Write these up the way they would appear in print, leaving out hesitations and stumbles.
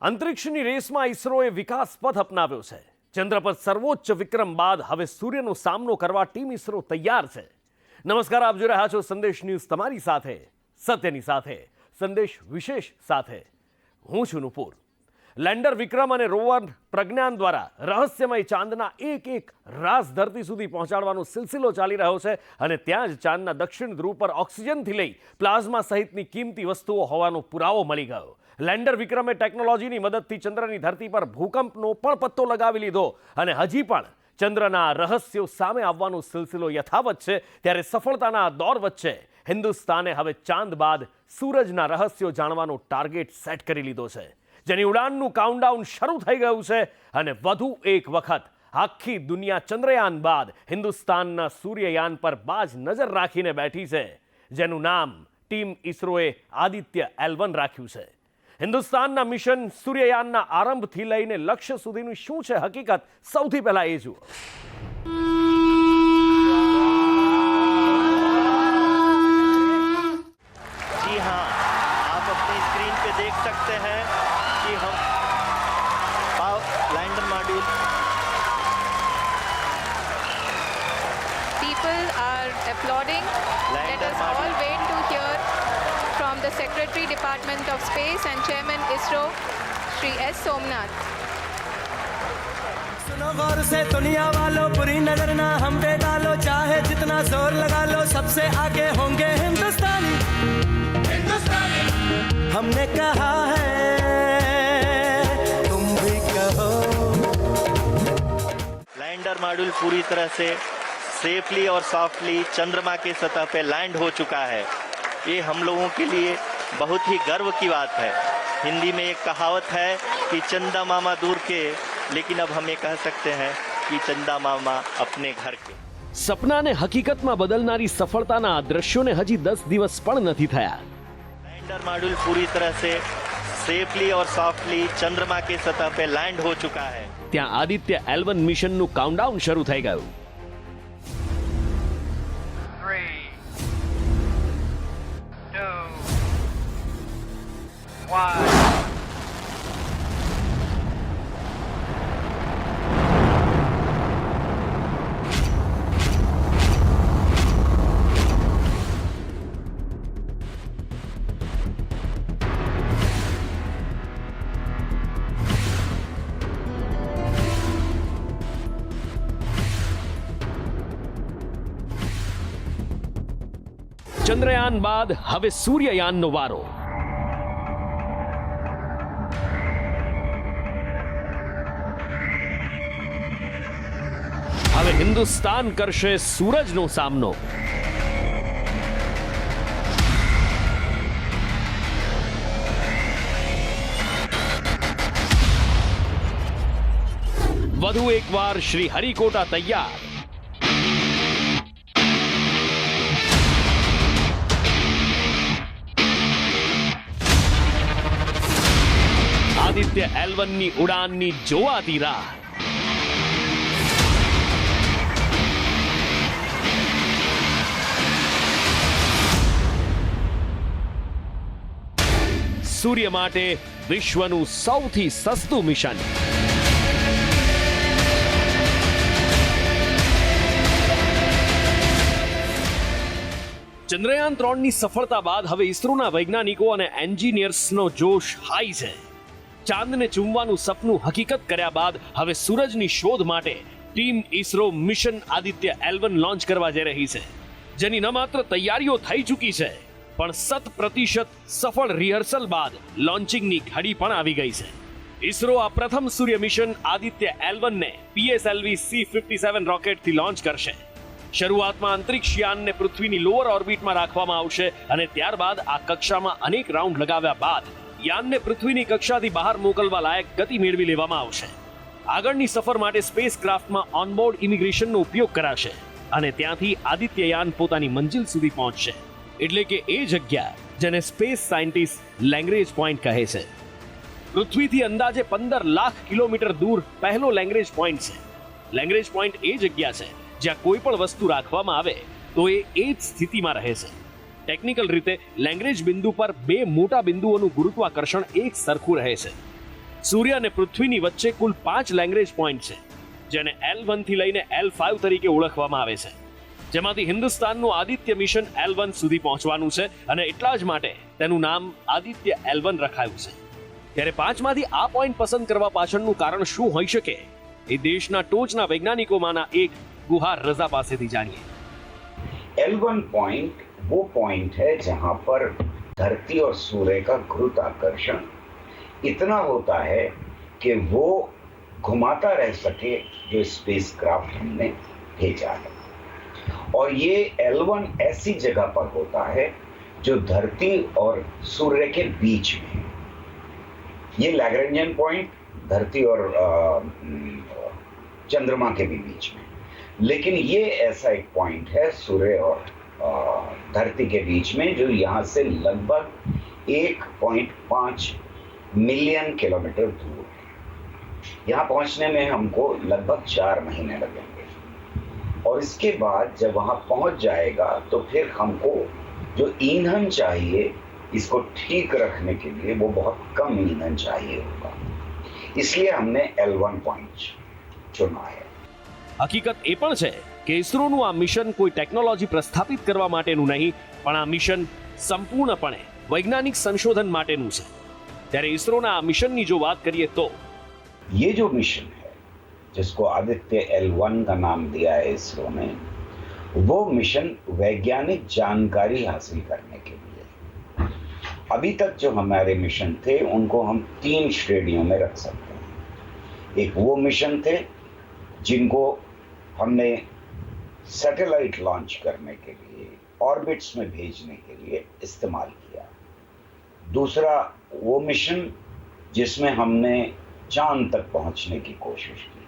અંતરિક્ષની રેસમાં ઇસરોએ વિકાસ પથ અપનાવ્યો છે. ચંદ્ર પર સર્વોચ્ચ વિક્રમ બાદ હવે સૂર્યનો સામનો કરવા ટીમ ઇસરો તૈયાર છે. નમસ્કાર, આપ જોઈ રહ્યા છો સંદેશ ન્યૂઝ, તમારી સાથે સત્યની સાથે સંદેશ વિશેષ સાથે હું છું નુપુર. લેન્ડર વિક્રમ અને રોવર પ્રજ્ઞાન દ્વારા રહસ્યમય ચાંદના એક રાસ ધરતી સુધી પહોંચાડવાનો સિલસિલો ચાલી રહ્યો છે અને ત્યાં જ ચાંદના દક્ષિણ ધ્રુવ પર ઓક્સિજનથી લઈ પ્લાઝમા સહિતની કિંમતી વસ્તુઓ હોવાનો પુરાવો મળી ગયો. લેન્ડર વિક્રમે ટેકનોલોજીની મદદથી ચંદ્રની ધરતી પર ભૂકંપનો પણ પત્તો લગાવી લીધો અને હજી પણ ચંદ્રના રહસ્યો સામે આવવાનો સિલસિલો યથાવત છે. ત્યારે સફળતાના દોર વચ્ચે હિન્દુસ્તાને હવે ચાંદ બાદ સૂરજના રહસ્યો જાણવાનો ટાર્ગેટ સેટ કરી લીધો છે, જેની ઉડાનનું કાઉન્ટડાઉન શરૂ થઈ ગયું છે અને વધુ એક વખત આખી દુનિયા ચંદ્રયાન બાદ હિન્દુસ્તાનના સૂર્યયાન પર બાજ નજર રાખીને બેઠી છે, જેનું નામ ટીમ ઇસરોએ આદિત્ય L1 રાખ્યું છે. હિન્દુસ્તાનના મિશન સૂર્યયાનના આરંભથી લઈને લક્ષ્ય સુધીનું શું છે હકીકત, સૌથી પહેલા એ જુઓ. जी हाँ, आप अपनी स्क्रीन पे देख सकते हैं कि हम lander module People are applauding. Let us all wait to hear from the Secretary Department of Space and Chairman ISRO, Shri S. Somnath. सुनो गौर से दुनिया वालों, बुरी नजर ना हम पे डालो, चाहे जितना जोर लगा लो, सबसे आगे होंगे हिंदुस्तानी. हमने कहा है तुम भी कहो. लैंडर मॉड्यूल पूरी तरह से सेफली और सॉफ्टली चंद्रमा की सतह पे लैंड हो चुका है. ये हम लोगों के लिए बहुत ही गर्व की बात है. हिंदी में एक कहावत है कि चंदा मामा दूर के, लेकिन अब हम ये कह सकते हैं कि चंदा मामा अपने घर के. સપનાને હકીકતમાં બદલનારી સફળતાના આ દ્રશ્યોને હજી 10 દિવસ પણ નથી થયા. लैंडर मॉड्यूल पूरी तरह से सेफली और सॉफ्टली चंद्रमा की सतह पे लैंड हो चुका है. ત્યાં આદિત્ય L1 મિશનનું કાઉન્ટડાઉન શરૂ થઈ ગયું. 3, 2, 1. ચંદ્રયાન બાદ હવે સૂર્યયાનનો વારો. હવે હિન્દુસ્તાન કરશે સૂરજનો સામનો. વધુ એકવાર શ્રી હરિકોટા તૈયાર. આદિત્ય L1 ની ઉડાનની જોવાતી રાહ. સૂર્ય માટે વિશ્વનું સૌથી સસ્તું મિશન. ચંદ્રયાન 3 ની સફળતા બાદ હવે ઇસરોના વૈજ્ઞાનિકો અને એન્જિનિયર્સનો જોશ હાઈ છે. ચાંદને ચૂમવાનું સપનું હકીકત કર્યા બાદ હવે સૂરજની શોધ માટે team ISRO mission Aditya L1 launch કરવા જઈ રહી છે, જેની ન માત્ર તૈયારીઓ થઈ ચૂકી છે, પણ 100% સફળ રિહર્સલ બાદ લોન્ચિંગની ઘડી પણ આવી ગઈ છે. ઇસરો આ પ્રથમ સૂર્ય મિશન આદિત્ય L1 ને PSLV C-57 રોકેટથી લોન્ચ કરશે. શરૂઆતમાં અંતરિક્ષ યાનને પૃથ્વીની લોઅર ઓર્બિટમાં રાખવામાં આવશે અને ત્યારબાદ આ કક્ષામાં અનેક રાઉન્ડ લગાવ્યા બાદ યાનને પૃથ્વીની કક્ષાથી બહાર મોકલવા લાયક ગતિ મેળવી લેવામાં આવશે. આગળની સફર માટે સ્પેસ ક્રાફ્ટમાં ઓનબોર્ડ ઇમિગ્રેશનનો ઉપયોગ કરાશે અને ત્યાંથી આદિત્ય યાન પોતાની મંજિલ સુધી પહોંચશે, એટલે કે એ જગ્યા જેને સ્પેસ સાયન્ટિસ્ટ લેંગ્રેજ પોઈન્ટ કહે છે. પૃથ્વીથી અંદાજે 15 લાખ કિલોમીટર દૂર પહેલો લેંગ્રેજ પોઈન્ટ છે. લેંગ્રેજ પોઈન્ટ એ જગ્યા છે જ્યાં કોઈ પણ વસ્તુ રાખવામાં આવે તો એ જ સ્થિતિમાં રહે છે. ટેકનિકલ રીતે લેંગ્રેજ બિંદુ પર બે મોટા બિંદુઓનું ગુરુત્વાકર્ષણ એક સરખું રહે છે. સૂર્ય અને પૃથ્વીની વચ્ચે કુલ 5 લેગ્રેન્જ પોઈન્ટ છે, જેને L1 થી લઈને L5 તરીકે ઓળખવામાં આવે છે, જેમાંથી હિન્દુસ્તાનનું આદિત્ય મિશન L1 સુધી પહોંચવાનું છે અને એટલા જ માટે તેનું નામ આદિત્ય L1 રખાયું છે. ત્યારે 5 માંથી આ પોઈન્ટ પસંદ કરવા પાછળનું કારણ શું હોઈ શકે એ દેશના ટોચના વૈજ્ઞાનિકોમાંના એક ગુહાર રઝા પાસેથી જાણીએ. L1 पॉइंट वो पॉइंट है जहां पर धरती और सूर्य का गुरुत्वाकर्षण इतना होता है कि वो घुमाता रह सके जो स्पेसक्राफ्ट हमने भेजा है. और ये L1 ऐसी जगह पर होता है जो धरती और सूर्य के बीच में है. ये लैग्रेंजियन पॉइंट धरती और चंद्रमा के भी बीच में, लेकिन ये ऐसा एक पॉइंट है सूर्य और धरती के बीच में जो यहाँ से लगभग 1.5 मिलियन किलोमीटर दूर है. यहाँ पहुँचने में हमको लगभग 4 महीने लगेंगे और इसके बाद जब वहाँ पहुँच जाएगा तो फिर हमको जो ईंधन चाहिए इसको ठीक रखने के लिए वो बहुत कम ईंधन चाहिए होगा. इसलिए हमने L1 पॉइंट चुना है. હકીકત એ પણ છે કે ઇસરોનું આ મિશન કોઈ ટેકનોલોજી પ્રસ્થાપિત કરવા માટેનું નહીં, પણ આ મિશન સંપૂર્ણપણે વૈજ્ઞાનિક સંશોધન માટેનું છે. ત્યારે ઇસરોના આ મિશનની જો વાત કરીએ તો ये जो मिशन है जिसको आदित्य L1 का नाम दिया है इसरो ने, वो मिशन वैज्ञानिक जानकारी हासिल करने के लिए. अभी तक जो हमारे मिशन थे उनको हम 3 श्रेणियों में रख सकते हैं. एक वो मिशन थे जिनको हमने सैटेलाइट लॉन्च करने के लिए, ऑर्बिट्स में भेजने के लिए इस्तेमाल किया. दूसरा वो मिशन जिसमें हमने चांद तक पहुंचने की कोशिश की.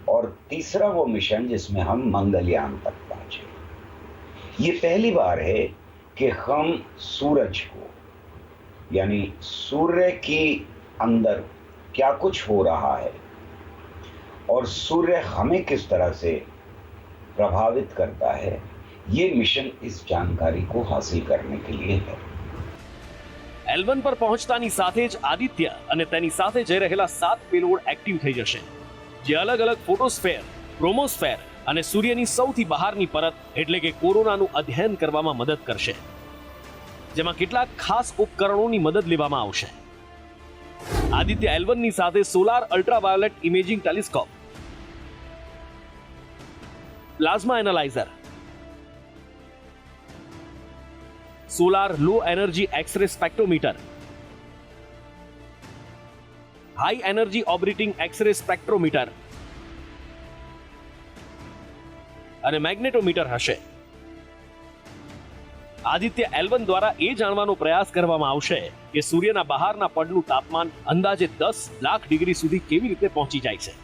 और तीसरा वो मिशन जिसमें हम मंगलयान तक पहुंचे. ये पहली बार है कि हम सूरज को, यानी सूर्य के अंदर क्या कुछ हो रहा है और सूर्य हमें किस तरह से प्रभावित करता है, ये मिशन इस जानकारी को हासिल करने के लिए है. L1 પર પહોંચતાની સાથે જ આદિત્ય અને તેની સાથે જઈ રહેલા 7 પેલોડ એક્ટિવ થઈ જશે, જે અલગ અલગ ફોટોસ્ફેર, ક્રોમોસ્ફેર અને સૂર્યની સૌથી બહારની પરત એટલે કે કોરોનાનું અધ્યયન કરવામાં મદદ કરશે, જેમાં કેટલાક ખાસ ઉપકરણોની મદદ લેવામાં આવશે. આદિત્ય L1 ની સાથે solar ultraviolet imaging telescope, plasma analyser, solar low energy X ray spectrometer, high energy orbiting X ray spectrometer અને મેગ્નેટોમીટર હશે. આદિત્ય L1 દ્વારા એ જાણવાનો પ્રયાસ કરવામાં આવશે કે સૂર્યના બહારના પડનું તાપમાન અંદાજે 10 લાખ ડિગ્રી સુધી કેવી રીતે પહોંચી જાય છે.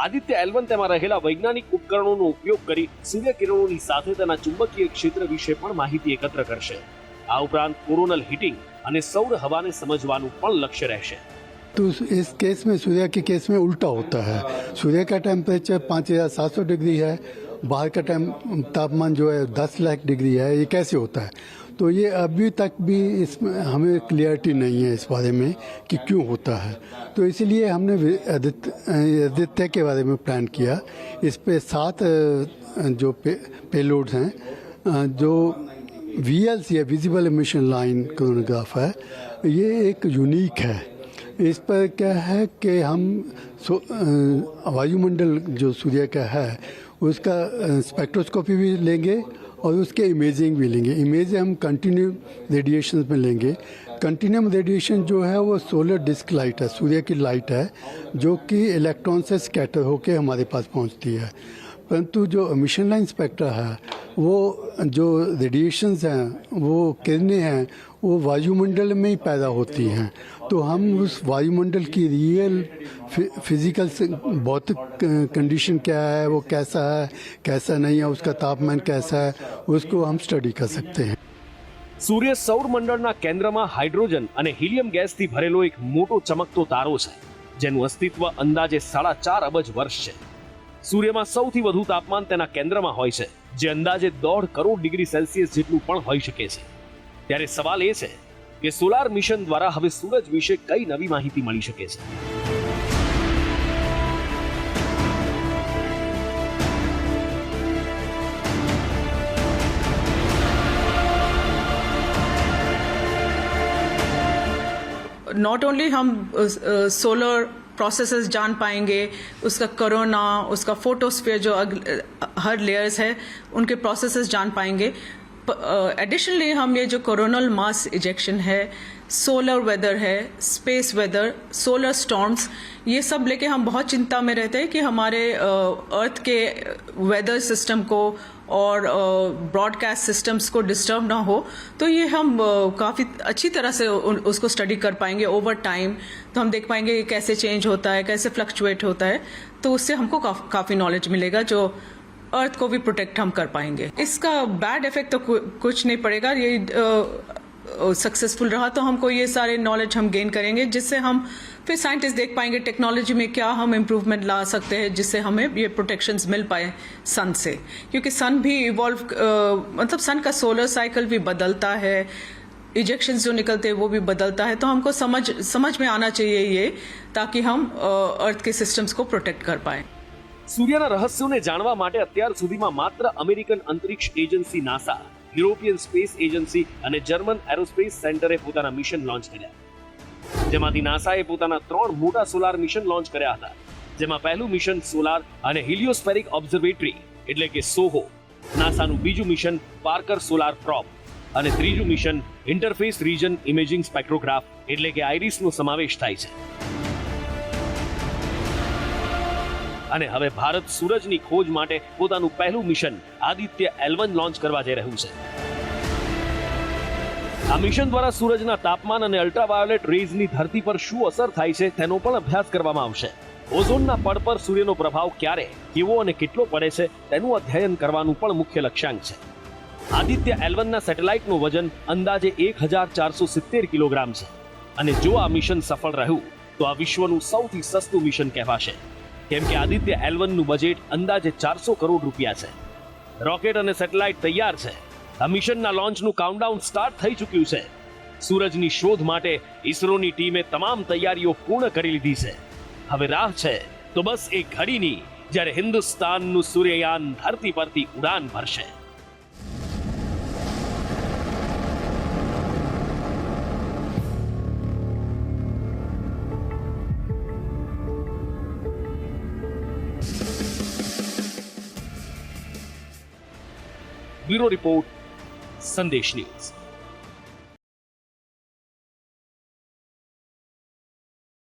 આદિત્ય L1 તેમાં રહેલા વૈજ્ઞાનિક ઉપકરણોનો ઉપયોગ કરી સૂર્યકિરણોની સાથે તેના ચુંબકીય ક્ષેત્ર વિશે પણ માહિતી એકત્ર કરશે. આ ઉપરાંત કોરોનલ હીટિંગ અને સૌર હવાને સમજવાનું પણ લક્ષ્ય રહેશે. तो इस केस में सूर्य के केस में उल्टा होता है. सूर्य का टेम्परेचर 5700 डिग्री है, बाहर का तापमान जो है 10 लाख डिग्री है. ये कैसे होता है? तो ये अभी तक भी इसमें हमें क्लियरिटी नहीं है इस बारे में कि क्यों होता है. तो इसलिए हमने आदित्य के बारे में प्लान किया. इस पे 7 जो पेलोड्स हैं, जो VLC है, विजिबल इमिशन लाइन कोरोनोग्राफ है, ये एक यूनिक है. इस पर क्या है कि हम वायुमंडल जो सूर्य का है उसका स्पेक्ट्रोस्कोपी भी लेंगे और उसके इमेजिंग भी लेंगे. इमेज हम कंटिन्यू रेडिएशन में लेंगे. कंटिन्यूम रेडिएशन जो है वो सोलर डिस्क लाइट है, सूर्य की लाइट है जो कि इलेक्ट्रॉन से स्कैटर होकर हमारे पास पहुंचती है. परंतु जो मिशन लाइन स्पेक्ट्रा है, वो जो रेडिएशंस हैं, वो किरणें हैं, वो वायुमंडल में ही पैदा होती हैं. तो हम उस वायुमंडल की रियल फिजिकल भौतिक कंडीशन क्या है, वो कैसा है, कैसा नहीं है, उसका तापमान कैसा है, उसको हम स्टडी कर सकते हैं. સૂર્ય સૌરમંડળના કેન્દ્રમાં હાઇડ્રોજન અને હિલિયમ ગેસથી ભરેલો એક મોટો ચમકતો તારો છે, જેનું અસ્તિત્વ અંદાજે 4.5 અબજ વર્ષ છે. સૂર્યમાં સૌથી વધુ તાપમાન તેના કેન્દ્રમાં હોય છે, જે અંદાજે 1.5 કરોડ ડિગ્રી સેલ્સિયસ જેટલું પણ હોઈ શકે છે. ત્યારે સવાલ એ છે કે સોલાર મિશન દ્વારા હવે સૂરજ વિશે કઈ નવી માહિતી મળી શકે છે. नॉट ओनली हम सोलर प्रोसेसेस जान पाएंगे, उसका कोरोना, उसका फोटोस्फीयर जो हर लेयर्स है उनके प्रोसेसेस जान पाएंगे. एडिशनली हम ये जो कोरोनल मास इजेक्शन है, सोलर वेदर है, स्पेस वेदर, सोलर स्टॉर्म्स, ये सब लेके हम बहुत चिंता में रहते हैं कि हमारे अर्थ के वेदर सिस्टम को और ब्रॉडकास्ट सिस्टम्स को डिस्टर्ब ना हो. तो ये हम काफ़ी अच्छी तरह से उसको स्टडी कर पाएंगे ओवर टाइम. तो हम देख पाएंगे कि कैसे चेंज होता है, कैसे फ्लक्चुएट होता है. तो उससे हमको काफ़ी नॉलेज मिलेगा जो अर्थ को भी प्रोटेक्ट हम कर पाएंगे. इसका बैड इफेक्ट तो कुछ नहीं पड़ेगा. ये सक्सेसफुल रहा तो हमको ये सारे नॉलेज हम गेन करेंगे, जिससे हम फिर साइंटिस्ट देख पाएंगे टेक्नोलॉजी में क्या हम इम्प्रूवमेंट ला सकते हैं, जिससे हमें ये प्रोटेक्शंस मिल पाए सन से. क्योंकि सन भी इवॉल्व, मतलब सन का सोलर साइकिल भी बदलता है, इजेक्शंस जो निकलते हैं वो भी बदलता है. तो हमको समझ में आना चाहिए ये, ताकि हम अर्थ के सिस्टम्स को प्रोटेक्ट कर पाए. સૂર્યના રહસ્યોને જાણવા માટે અત્યાર સુધીમાં માત્ર અમેરિકન અંતરિક્ષ agency NASA, European space agency અને જર્મન એરોસ્પેસ સેન્ટરે પોતાના મિશન લોન્ચ કર્યા. જેમાંથી નાસાએ પોતાના 3 મોટા સોલાર મિશન લોન્ચ કર્યા હતા. જેમાં પહેલું મિશન સોલાર અને હિલિયોસ્ફેરિક ઓબ્ઝર્વેટરી એટલે કે સોહો, નાસાનું બીજું મિશન પાર્કર સોલાર પ્રોબ અને ત્રીજું મિશન ઇન્ટરફેસ રીજન ઇમેજિંગ સ્પેક્ટ્રોગ્રાફ એટલે કે આઈરિસનો સમાવેશ થાય છે. અને હવે ભારત સૂરજની ખોજ માટે પોતાનું પહેલું મિશન આદિત્ય L1 લોન્ચ કરવા જઈ રહ્યું છે. આ મિશન દ્વારા સૂરજના તાપમાન અને અલ્ટ્રાવાયોલેટ રેઝની ધરતી પર શું અસર થાય છે તેનો પણ અભ્યાસ કરવામાં આવશે. ઓઝોનના પડ પર સૂર્યનો પ્રભાવ ક્યારે, કેવો અને કેટલો પડે છે તેનું અધ્યયન કરવાનું પણ મુખ્ય લક્ષ્યાંક છે. આદિત્ય L1 ના સેટેલાઇટનું વજન અંદાજે 1470 કિલોગ્રામ છે. અને જો આ મિશન સફળ રહ્યું તો આ વિશ્વનું સૌથી સસ્તું મિશન કહેવાશે. કેમ કે આદિત્ય L1 નું બજેટ અંદાજે 400 કરોડ રૂપિયા છે. રોકેટ અને સેટેલાઇટ તૈયાર છે. આ મિશનના લોન્ચનું કાઉન્ટડાઉન સ્ટાર્ટ થઈ ચૂક્યું છે. સૂરજની શોધ માટે ઇસરોની ટીમે તમામ તૈયારીઓ પૂર્ણ કરી લીધી છે. હવે રાહ છે તો બસ એક ઘડીની, જ્યારે હિન્દુસ્તાનનું સૂર્યયાન ધરતી પરથી ઉડાન ભરશે. ब्यूरो रिपोर्ट, संदेश न्यूज.